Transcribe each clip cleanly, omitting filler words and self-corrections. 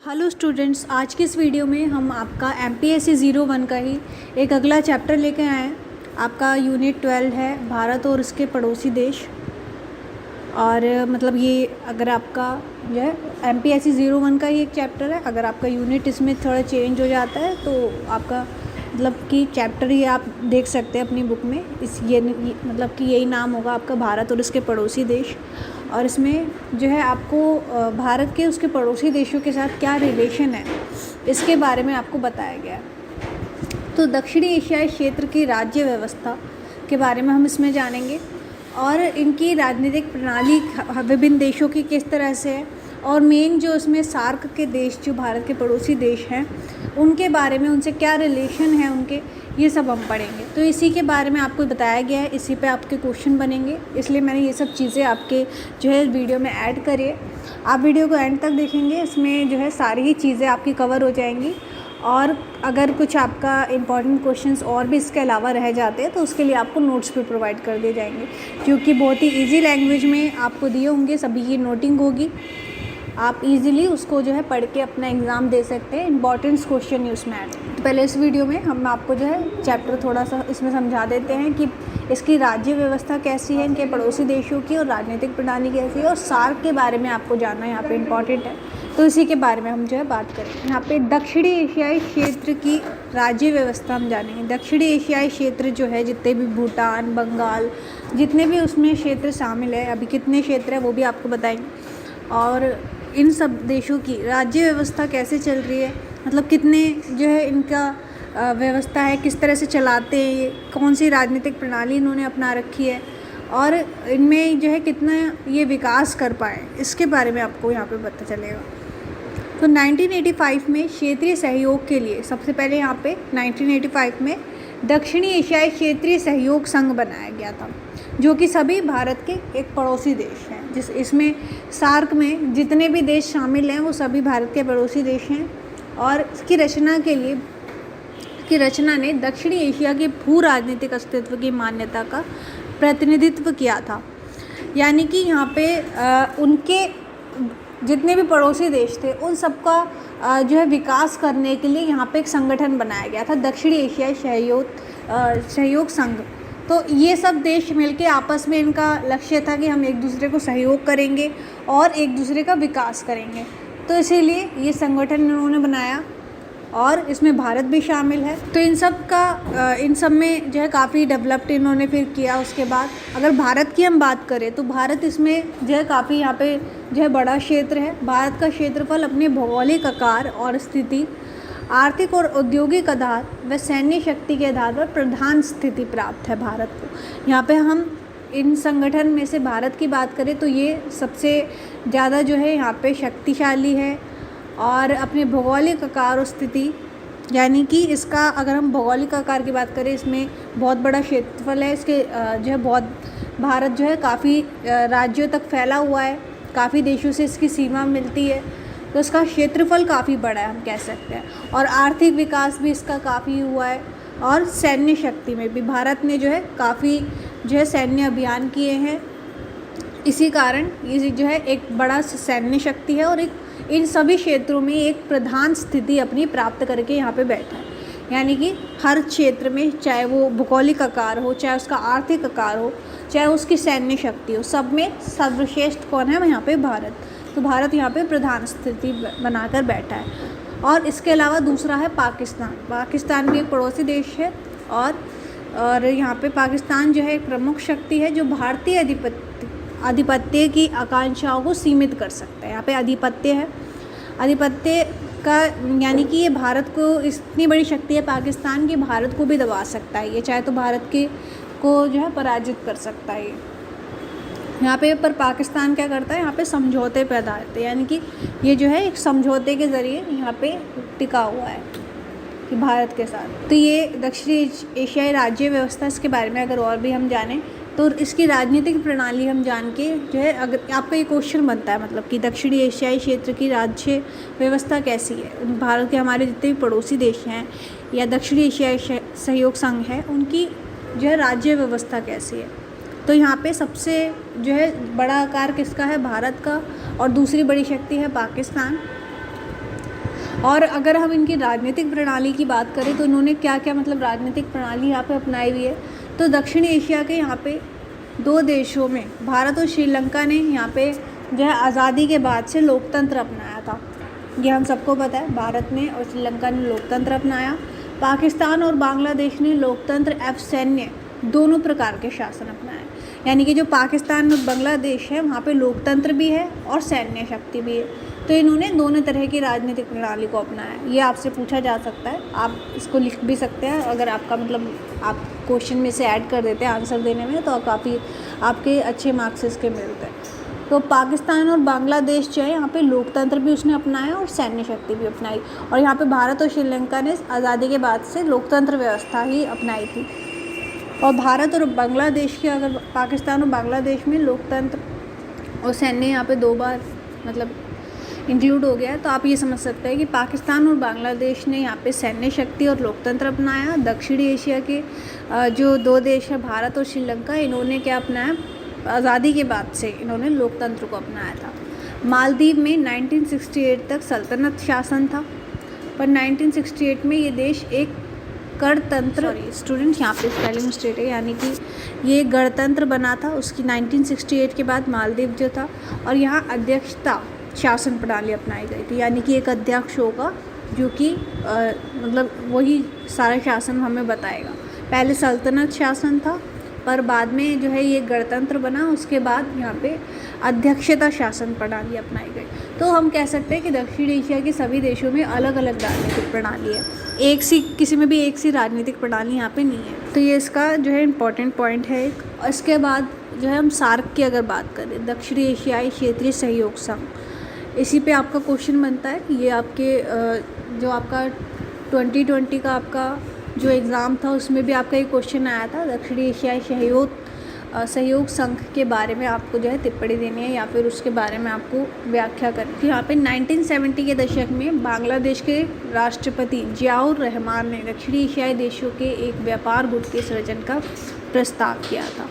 Hello students, आज की इस वीडियो में हम आपका MPSC 01 का ही एक अगला चैप्टर लेके आए हैं। आपका यूनिट 12 है भारत और उसके पड़ोसी देश। और मतलब ये अगर आपका जो है MPSC 01 का ही एक चैप्टर है। अगर आपका यूनिट इसमें थोड़ा चेंज हो जाता है तो आपका मतलब कि चैप्टर ही आप देख सकते हैं अपनी बुक में। ये मतलब कि यही नाम होगा आपका, भारत और उसके पड़ोसी देश। और इसमें जो है आपको भारत के उसके पड़ोसी देशों के साथ क्या रिलेशन है इसके बारे में आपको बताया गया है। तो दक्षिणी एशियाई क्षेत्र की राज्य व्यवस्था के बारे में हम इसमें जानेंगे और इनकी राजनीतिक प्रणाली विभिन्न देशों की किस तरह से है, और मेन जो इसमें सार्क के देश जो भारत के पड़ोसी देश हैं उनके बारे में, उनसे क्या रिलेशन है उनके, ये सब हम पढ़ेंगे। तो इसी के बारे में आपको बताया गया है, इसी पे आपके क्वेश्चन बनेंगे, इसलिए मैंने ये सब चीज़ें आपके जो है वीडियो में ऐड करिए। आप वीडियो को एंड तक देखेंगे, इसमें जो है सारी ही चीज़ें आपकी कवर हो जाएंगी। और अगर कुछ आपका इम्पॉर्टेंट क्वेश्चंस और भी इसके अलावा रह जाते हैं तो उसके लिए आपको नोट्स भी प्रोवाइड कर दिए जाएंगे, क्योंकि बहुत ही ईजी लैंग्वेज में आपको दिए होंगे, सभी की नोटिंग होगी। आप इजीली उसको जो है पढ़ के अपना एग्ज़ाम दे सकते हैं। इंपॉर्टेंट क्वेश्चन ही उसमें ऐड। तो पहले इस वीडियो में हम आपको जो है चैप्टर थोड़ा सा इसमें समझा देते हैं कि इसकी राज्य व्यवस्था कैसी है, इनके पड़ोसी देशों की, और राजनीतिक प्रणाली कैसी है, और सार्क के बारे में आपको जानना यहाँ पे इम्पॉर्टेंट है। तो इसी के बारे में हम जो है बात करेंगे। यहाँ पे दक्षिणी एशियाई क्षेत्र की राज्य व्यवस्था हम जानेंगे। दक्षिणी एशियाई क्षेत्र जो है, जितने भी भूटान, बंगाल, जितने भी उसमें क्षेत्र शामिल है, अभी कितने क्षेत्र है वो भी आपको बताएंगे। और इन सब देशों की राज्य व्यवस्था कैसे चल रही है, मतलब कितने जो है इनका व्यवस्था है, किस तरह से चलाते हैं ये, कौन सी राजनीतिक प्रणाली इन्होंने अपना रखी है, और इनमें जो है कितना ये विकास कर पाए, इसके बारे में आपको यहाँ पे पता चलेगा। तो 1985 में क्षेत्रीय सहयोग के लिए सबसे पहले यहाँ पे 1985 में दक्षिणी एशियाई क्षेत्रीय सहयोग संघ बनाया गया था, जो कि सभी भारत के एक पड़ोसी देश हैं। इसमें सार्क में जितने भी देश शामिल हैं वो सभी भारत के पड़ोसी देश हैं। और इसकी रचना ने दक्षिणी एशिया के भू राजनीतिक अस्तित्व की मान्यता का प्रतिनिधित्व किया था। यानी कि यहाँ पे उनके जितने भी पड़ोसी देश थे उन सबका जो है विकास करने के लिए यहाँ पे एक संगठन बनाया गया था, दक्षिणी एशियाई सहयोग संघ। तो ये सब देश मिलके आपस में, इनका लक्ष्य था कि हम एक दूसरे को सहयोग करेंगे और एक दूसरे का विकास करेंगे। तो इसीलिए ये संगठन इन्होंने बनाया और इसमें भारत भी शामिल है। तो इन सब में जो है काफ़ी डेवलप्ड इन्होंने फिर किया। उसके बाद अगर भारत की हम बात करें तो भारत इसमें जो है काफ़ी यहाँ पे जो है बड़ा क्षेत्र है। भारत का क्षेत्रफल अपने भौगोलिक आकार और स्थिति, आर्थिक और औद्योगिक आधार व सैन्य शक्ति के आधार पर प्रधान स्थिति प्राप्त है भारत को। यहाँ पे हम इन संगठन में से भारत की बात करें तो ये सबसे ज़्यादा जो है यहाँ पे शक्तिशाली है। और अपने भौगोलिक आकार और स्थिति, यानी कि इसका अगर हम भौगोलिक आकार की बात करें, इसमें बहुत बड़ा क्षेत्रफल है। इसके जो है बहुत भारत जो है काफ़ी राज्यों तक फैला हुआ है, काफ़ी देशों से इसकी सीमा मिलती है, तो इसका क्षेत्रफल काफ़ी बड़ा है हम कह सकते हैं। और आर्थिक विकास भी इसका काफ़ी हुआ है। और सैन्य शक्ति में भी भारत ने जो है काफ़ी जो है सैन्य अभियान किए हैं। इसी कारण ये जो है एक बड़ा सैन्य शक्ति है और एक इन सभी क्षेत्रों में एक प्रधान स्थिति अपनी प्राप्त करके यहाँ पे बैठा है। यानी कि हर क्षेत्र में, चाहे वो भौगोलिक आकार हो, चाहे उसका आर्थिक आकार हो, चाहे उसकी सैन्य शक्ति हो, सब में सर्वश्रेष्ठ कौन है, यहाँ पे भारत। तो भारत यहाँ पे प्रधान स्थिति बनाकर बैठा है। और इसके अलावा दूसरा है पाकिस्तान। पाकिस्तान भी एक पड़ोसी देश है। और यहाँ पे पाकिस्तान जो है एक प्रमुख शक्ति है जो भारतीय आधिपत्य की आकांक्षाओं को सीमित कर सकता है। यहाँ पे आधिपत्य है, आधिपत्य का यानी कि ये भारत को, इतनी बड़ी शक्ति है पाकिस्तान की, भारत को भी दबा सकता है ये, चाहे तो भारत को जो है पराजित कर सकता है ये। यहाँ पे पर पाकिस्तान क्या करता है, यहाँ पे समझौते पे आधारित है, यानी कि ये जो है एक समझौते के ज़रिए यहाँ पे टिका हुआ है कि भारत के साथ। तो ये दक्षिणी एशियाई राज्य व्यवस्था, इसके बारे में अगर और भी हम जानें तो इसकी राजनीतिक प्रणाली हम जान के जो है, अगर आपका ये क्वेश्चन बनता है मतलब कि दक्षिणी एशियाई क्षेत्र की राज्य व्यवस्था कैसी है, भारत के हमारे जितने भी पड़ोसी देश हैं या दक्षिणी एशियाई सहयोग संघ है, उनकी जो है राज्य व्यवस्था कैसी है। तो यहाँ पे सबसे जो है बड़ा आकार किसका है, भारत का, और दूसरी बड़ी शक्ति है पाकिस्तान। और अगर हम इनकी राजनीतिक प्रणाली की बात करें तो इन्होंने क्या क्या मतलब राजनीतिक प्रणाली यहाँ पे अपनाई हुई है। तो दक्षिण एशिया के यहाँ पे 2 देशों में भारत और श्रीलंका ने यहाँ पे जो है आज़ादी के बाद से लोकतंत्र अपनाया था। ये हम सबको पता है, भारत ने और श्रीलंका ने लोकतंत्र अपनाया। पाकिस्तान और बांग्लादेश ने लोकतंत्र एवं सैन्य दोनों प्रकार के शासन अपनाए। यानी कि जो पाकिस्तान और बांग्लादेश है वहाँ पे लोकतंत्र भी है और सैन्य शक्ति भी है। तो इन्होंने दोनों तरह की राजनीतिक प्रणाली को अपनाया। ये आपसे पूछा जा सकता है, आप इसको लिख भी सकते हैं। अगर आपका मतलब आप क्वेश्चन में से ऐड कर देते हैं आंसर देने में तो काफ़ी आपके अच्छे मार्क्स इसके मिलते हैं। तो पाकिस्तान और बांग्लादेश जो है यहाँ पे लोकतंत्र भी उसने अपनाया और सैन्य शक्ति भी अपनाई। और यहाँ पे भारत और श्रीलंका ने आज़ादी के बाद से लोकतंत्र व्यवस्था ही अपनाई थी। और भारत और बांग्लादेश के अगर पाकिस्तान और बांग्लादेश में लोकतंत्र और सैन्य यहाँ पे 2 बार मतलब इंक्लूड हो गया है। तो आप ये समझ सकते हैं कि पाकिस्तान और बांग्लादेश ने यहाँ पे सैन्य शक्ति और लोकतंत्र अपनाया। दक्षिणी एशिया के जो 2 देश हैं भारत और श्रीलंका, इन्होंने क्या अपनाया, आज़ादी के बाद से इन्होंने लोकतंत्र को अपनाया था। मालदीव में 1968 तक सल्तनत शासन था, पर 1968 में ये देश एक गणतंत्र, स्टूडेंट यहाँ पे स्पेलिंग मिस्टेक है, यानी कि ये गणतंत्र बना था उसकी 1968 के बाद मालदीव जो था। और यहाँ अध्यक्षता शासन प्रणाली अपनाई गई थी, यानी कि एक अध्यक्ष होगा जो कि मतलब वही सारा शासन हमें बताएगा। पहले सल्तनत शासन था पर बाद में जो है ये गणतंत्र बना, उसके बाद यहाँ पे अध्यक्षता शासन प्रणाली अपनाई गई। तो हम कह सकते हैं कि दक्षिण एशिया के सभी देशों में अलग अलग राजनीतिक प्रणाली है, एक सी किसी में भी एक सी राजनीतिक प्रणाली यहाँ पे नहीं है। तो ये इसका जो है इम्पॉर्टेंट पॉइंट है एक। इसके बाद जो है हम सार्क की अगर बात करें, दक्षिण एशियाई क्षेत्रीय सहयोग संघ, इसी पे आपका क्वेश्चन बनता है कि ये आपके जो आपका 2020 का आपका जो एग्ज़ाम था उसमें भी आपका एक क्वेश्चन आया था। दक्षिण एशियाई सहयोग संघ के बारे में आपको जो है टिप्पणी देनी है या फिर उसके बारे में आपको व्याख्या करनी है। यहाँ पे 1970 के दशक में बांग्लादेश के राष्ट्रपति जियाउर रहमान ने दक्षिण एशियाई देशों के एक व्यापार गुट के सृजन का प्रस्ताव किया था।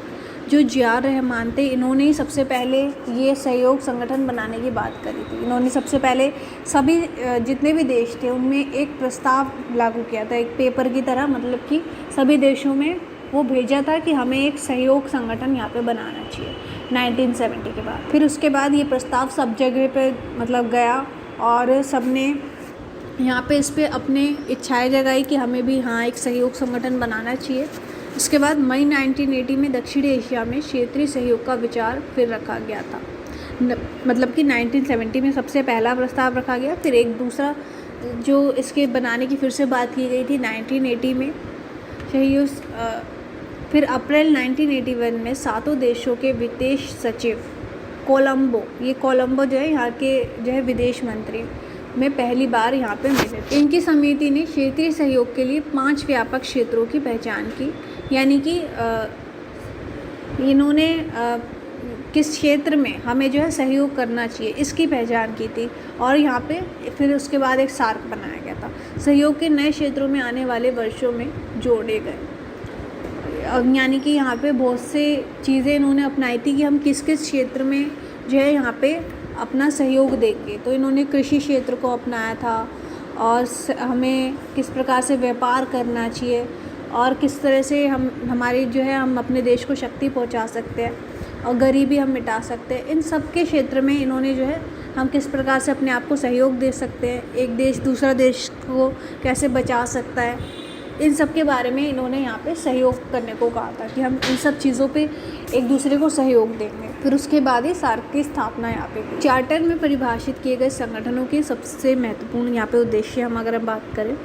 जो जियाउर रहमान थे, इन्होंने ही सबसे पहले ये सहयोग संगठन बनाने की बात करी थी। इन्होंने सबसे पहले सभी जितने भी देश थे उनमें एक प्रस्ताव लागू किया था, एक पेपर की तरह, मतलब कि सभी देशों में वो भेजा था कि हमें एक सहयोग संगठन यहाँ पे बनाना चाहिए 1970 के बाद। फिर उसके बाद ये प्रस्ताव सब जगह पे मतलब गया और सब ने यहाँ पे इस पे अपने इच्छाएं जगाई कि हमें भी हाँ एक सहयोग संगठन बनाना चाहिए। इसके बाद मई 1980 में दक्षिण एशिया में क्षेत्रीय सहयोग का विचार फिर रखा गया था। मतलब कि 1970 में सबसे पहला प्रस्ताव रखा गया, फिर एक दूसरा जो इसके बनाने की फिर से बात की गई थी 1980 में सहयोग। फिर अप्रैल 1981 में 7 देशों के विदेश सचिव कोलंबो, ये कोलंबो जो है यहाँ के जो है विदेश मंत्री में पहली बार यहाँ पे मिले। इनकी समिति ने क्षेत्रीय सहयोग के लिए 5 व्यापक क्षेत्रों की पहचान की, यानी कि इन्होंने किस क्षेत्र में हमें जो है सहयोग करना चाहिए इसकी पहचान की थी। और यहाँ पे फिर उसके बाद एक सार्क बनाया गया था। सहयोग के नए क्षेत्रों में आने वाले वर्षों में जोड़े गए, यानी कि यहाँ पे बहुत से चीज़ें इन्होंने अपनाई थी कि हम किस किस क्षेत्र में जो है यहाँ पे अपना सहयोग देंगे। तो इन्होंने कृषि क्षेत्र को अपनाया था और हमें किस प्रकार से व्यापार करना चाहिए और किस तरह से हमारी जो है हम अपने देश को शक्ति पहुंचा सकते हैं और गरीबी हम मिटा सकते हैं। इन सब के क्षेत्र में इन्होंने जो है हम किस प्रकार से अपने आप को सहयोग दे सकते हैं, एक देश दूसरा देश को कैसे बचा सकता है, इन सब के बारे में इन्होंने यहाँ पे सहयोग करने को कहा था कि हम इन सब चीज़ों पे एक दूसरे को सहयोग देंगे। फिर उसके बाद ही सार्क की स्थापना यहाँ पे की। चार्टर में परिभाषित किए गए संगठनों के सबसे महत्वपूर्ण यहाँ पे उद्देश्य हम अगर हम बात करें,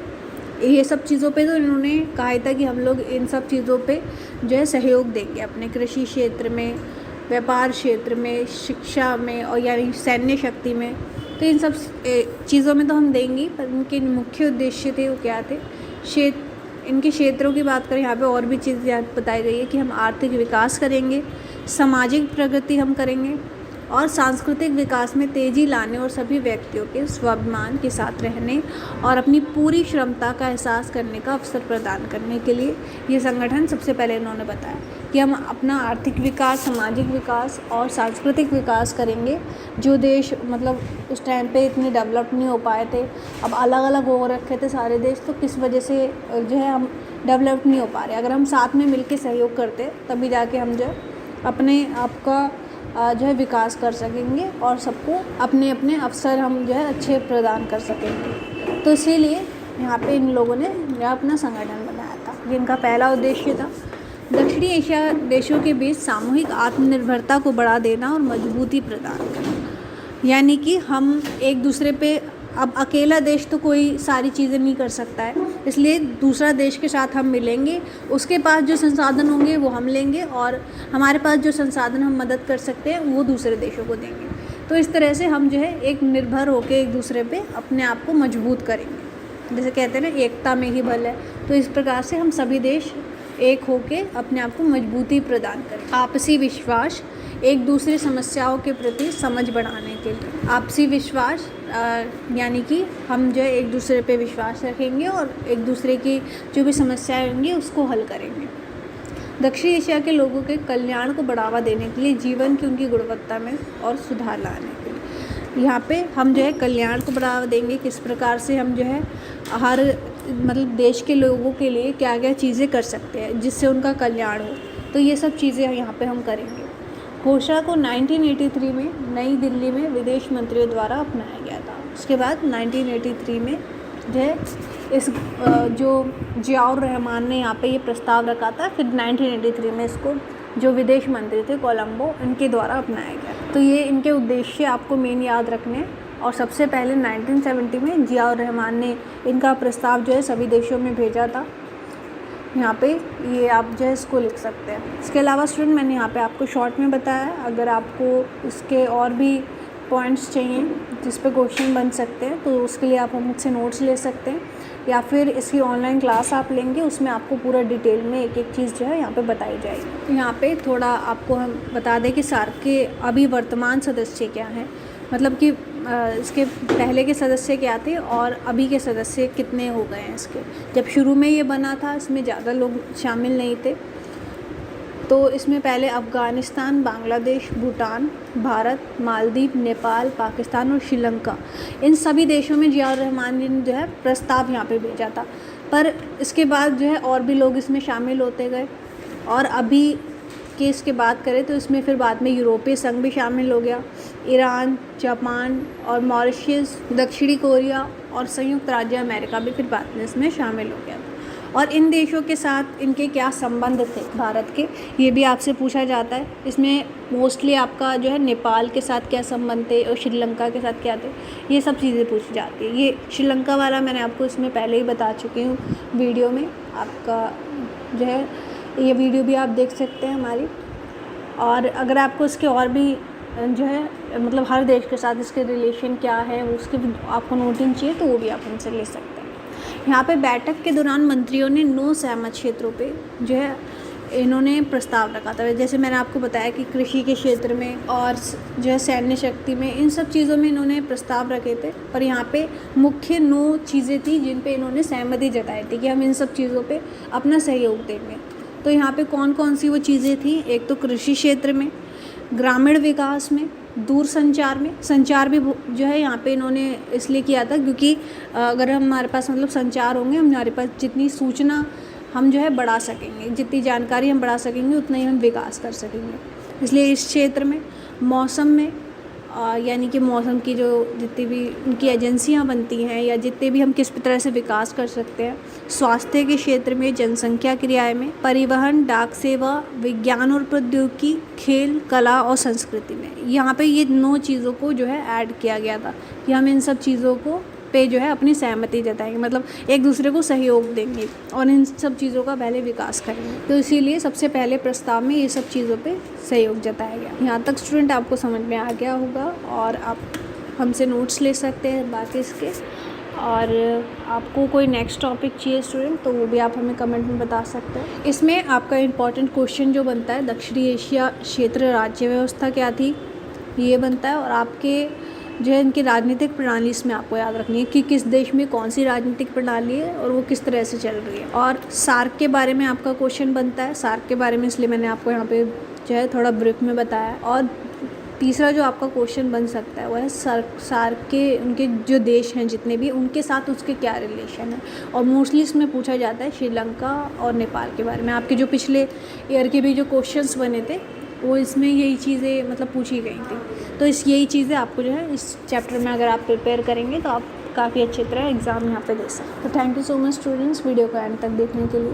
ये सब चीज़ों पे तो इन्होंने कहा था कि हम लोग इन सब चीज़ों पे जो है सहयोग देंगे, अपने कृषि क्षेत्र में, व्यापार क्षेत्र में, शिक्षा में और यानी सैन्य शक्ति में। तो इन सब चीज़ों में तो हम देंगे, पर इनके मुख्य उद्देश्य थे वो क्या थे। इनके क्षेत्रों की बात करें, यहाँ पे और भी चीज़ बताई गई है कि हम आर्थिक विकास करेंगे, सामाजिक प्रगति हम करेंगे और सांस्कृतिक विकास में तेज़ी लाने और सभी व्यक्तियों के स्वाभिमान के साथ रहने और अपनी पूरी क्षमता का एहसास करने का अवसर प्रदान करने के लिए ये संगठन सबसे पहले इन्होंने बताया कि हम अपना आर्थिक विकास, सामाजिक विकास और सांस्कृतिक विकास करेंगे। जो देश मतलब उस टाइम पे इतने डेवलप नहीं हो पाए थे, अब अलग अलग हो रखे थे सारे देश, तो किस वजह से जो है हम डेवलप नहीं हो पा रहे। अगर हम साथ में मिलकर सहयोग करते तभी जाके हम जो है अपने आप का जो है विकास कर सकेंगे और सबको अपने अपने अवसर हम जो है अच्छे प्रदान कर सकेंगे। तो इसीलिए यहाँ पे इन लोगों ने यह अपना संगठन बनाया था। ये इनका पहला उद्देश्य था। दक्षिणी एशिया देशों के बीच सामूहिक आत्मनिर्भरता को बढ़ा देना और मजबूती प्रदान करना, यानी कि हम एक दूसरे पे, अब अकेला देश तो कोई सारी चीज़ें नहीं कर सकता है, इसलिए दूसरा देश के साथ हम मिलेंगे, उसके पास जो संसाधन होंगे वो हम लेंगे और हमारे पास जो संसाधन हम मदद कर सकते हैं वो दूसरे देशों को देंगे। तो इस तरह से हम जो है एक निर्भर होकर एक दूसरे पे अपने आप को मजबूत करेंगे। जैसे कहते हैं ना, एकता में ही बल है, तो इस प्रकार से हम सभी देश एक होके अपने आप को मजबूती प्रदान करें। आपसी विश्वास, एक दूसरे समस्याओं के प्रति समझ बढ़ाने के लिए आपसी विश्वास यानी कि हम जो है एक दूसरे पे विश्वास रखेंगे और एक दूसरे की जो भी समस्याएं होंगी उसको हल करेंगे। दक्षिण एशिया के लोगों के कल्याण को बढ़ावा देने के लिए, जीवन की उनकी गुणवत्ता में और सुधार लाने के लिए यहाँ पे हम जो है कल्याण को बढ़ावा देंगे। किस प्रकार से हम जो है हर मतलब देश के लोगों के लिए क्या क्या चीज़ें कर सकते हैं जिससे उनका कल्याण हो, तो ये सब चीज़ें यहाँ पे हम करेंगे। घोषणा को 1983 में नई दिल्ली में विदेश मंत्रियों द्वारा अपनाया गया था। उसके बाद 1983 में जो है इस जो जियाउर रहमान ने यहाँ पे ये प्रस्ताव रखा था, फिर 1983 में इसको जो विदेश मंत्री थे कोलंबो, इनके द्वारा अपनाया गया। तो ये इनके उद्देश्य आपको मेन याद रखने। और सबसे पहले 1970 में जियाउर रहमान ने इनका प्रस्ताव जो है सभी देशों में भेजा था। यहाँ पे ये आप जो है इसको लिख सकते हैं। इसके अलावा स्टूडेंट मैंने यहाँ पे आपको शॉर्ट में बताया है, अगर आपको इसके और भी पॉइंट्स चाहिए जिस पे क्वेश्चन बन सकते हैं तो उसके लिए आप मुझसे नोट्स ले सकते हैं, या फिर इसकी ऑनलाइन क्लास आप लेंगे, उसमें आपको पूरा डिटेल में एक एक चीज़ जो है यहाँ पे बताई जाएगी। तो यहाँ पे थोड़ा आपको हम बता दें कि सार्क के अभी वर्तमान सदस्य क्या हैं, मतलब कि इसके पहले के सदस्य क्या थे और अभी के सदस्य कितने हो गए हैं इसके। जब शुरू में ये बना था इसमें ज़्यादा लोग शामिल नहीं थे, तो इसमें पहले अफ़गानिस्तान, बांग्लादेश, भूटान, भारत, मालदीव, नेपाल, पाकिस्तान और श्रीलंका, इन सभी देशों में जियाउर रहमान ने जो है प्रस्ताव यहाँ पे भेजा था। पर इसके बाद जो है और भी लोग इसमें शामिल होते गए, और अभी कि इसके बात करें तो इसमें फिर बाद में यूरोपीय संघ भी शामिल हो गया, ईरान, जापान और मॉरिशस, दक्षिणी कोरिया और संयुक्त राज्य अमेरिका भी फिर बाद में इसमें शामिल हो गया। और इन देशों के साथ इनके क्या संबंध थे भारत के, ये भी आपसे पूछा जाता है। इसमें मोस्टली आपका जो है नेपाल के साथ क्या संबंध थे और श्रीलंका के साथ क्या थे, ये सब चीज़ें पूछी जाती है। ये श्रीलंका वाला मैंने आपको इसमें पहले ही बता चुकी हूँ वीडियो में, आपका जो है ये वीडियो भी आप देख सकते हैं हमारी। और अगर आपको इसके और भी जो है मतलब हर देश के साथ इसके रिलेशन क्या है उसके भी आपको नोटिंग चाहिए तो वो भी आप हमसे ले सकते हैं। यहाँ पे बैठक के दौरान मंत्रियों ने 9 सहमत क्षेत्रों पे जो है इन्होंने प्रस्ताव रखा था। जैसे मैंने आपको बताया कि कृषि के क्षेत्र में और जो है सैन्य शक्ति में, इन सब चीज़ों में इन्होंने प्रस्ताव रखे थे। पर यहाँ पे मुख्य 9 चीज़ें थी जिन पे इन्होंने सहमति जताई थी कि हम इन सब चीज़ों पे अपना सहयोग देंगे। तो यहाँ पे कौन कौन सी वो चीज़ें थी, एक तो कृषि क्षेत्र में, ग्रामीण विकास में, दूर संचार में। संचार भी जो है यहाँ पे इन्होंने इसलिए किया था क्योंकि अगर हमारे पास मतलब संचार होंगे, हमारे पास जितनी सूचना हम जो है बढ़ा सकेंगे, जितनी जानकारी हम बढ़ा सकेंगे उतना ही हम विकास कर सकेंगे, इसलिए इस क्षेत्र में। मौसम में यानी कि मौसम की जो जितनी भी उनकी एजेंसियां बनती हैं या जितने भी हम किस तरह से विकास कर सकते हैं। स्वास्थ्य के क्षेत्र में, जनसंख्या क्रियाएं में, परिवहन, डाक सेवा, विज्ञान और प्रौद्योगिकी, खेल, कला और संस्कृति में। यहाँ पे ये 9 चीज़ों को जो है ऐड किया गया था कि हम इन सब चीज़ों को पे जो है अपनी सहमति जताएंगे, मतलब एक दूसरे को सहयोग देंगे और इन सब चीज़ों का पहले विकास करेंगे। तो इसीलिए सबसे पहले प्रस्ताव में ये सब चीज़ों पे सहयोग जताया गया। यहाँ तक स्टूडेंट आपको समझ में आ गया होगा और आप हमसे नोट्स ले सकते हैं बाकी इसके। और आपको कोई नेक्स्ट टॉपिक चाहिए स्टूडेंट तो वो भी आप हमें कमेंट में बता सकते हैं। इसमें आपका इम्पॉर्टेंट क्वेश्चन जो बनता है, दक्षिणी एशिया क्षेत्र राज्य व्यवस्था क्या थी, ये बनता है। और आपके जो है इनकी राजनीतिक प्रणाली इसमें आपको याद रखनी है कि किस देश में कौन सी राजनीतिक प्रणाली है और वो किस तरह से चल रही है। और सार्क के बारे में आपका क्वेश्चन बनता है, सार्क के बारे में इसलिए मैंने आपको यहाँ पे जो है थोड़ा ब्रीफ में बताया। और तीसरा जो आपका क्वेश्चन बन सकता है वो है सार्क के उनके जो देश हैं जितने भी, उनके साथ उसके क्या रिलेशन है। और मोस्टली इसमें पूछा जाता है श्रीलंका और नेपाल के बारे में। आपके जो पिछले ईयर के भी जो क्वेश्चंस बने थे वो इसमें यही चीज़ें मतलब पूछी गई थी। तो यही चीज़ें आपको जो है इस चैप्टर में अगर आप प्रिपेयर करेंगे तो आप काफ़ी अच्छी तरह एग्ज़ाम यहाँ पे दे सकते हैं। तो thank you so much students, video को एंड तक देखने के लिए।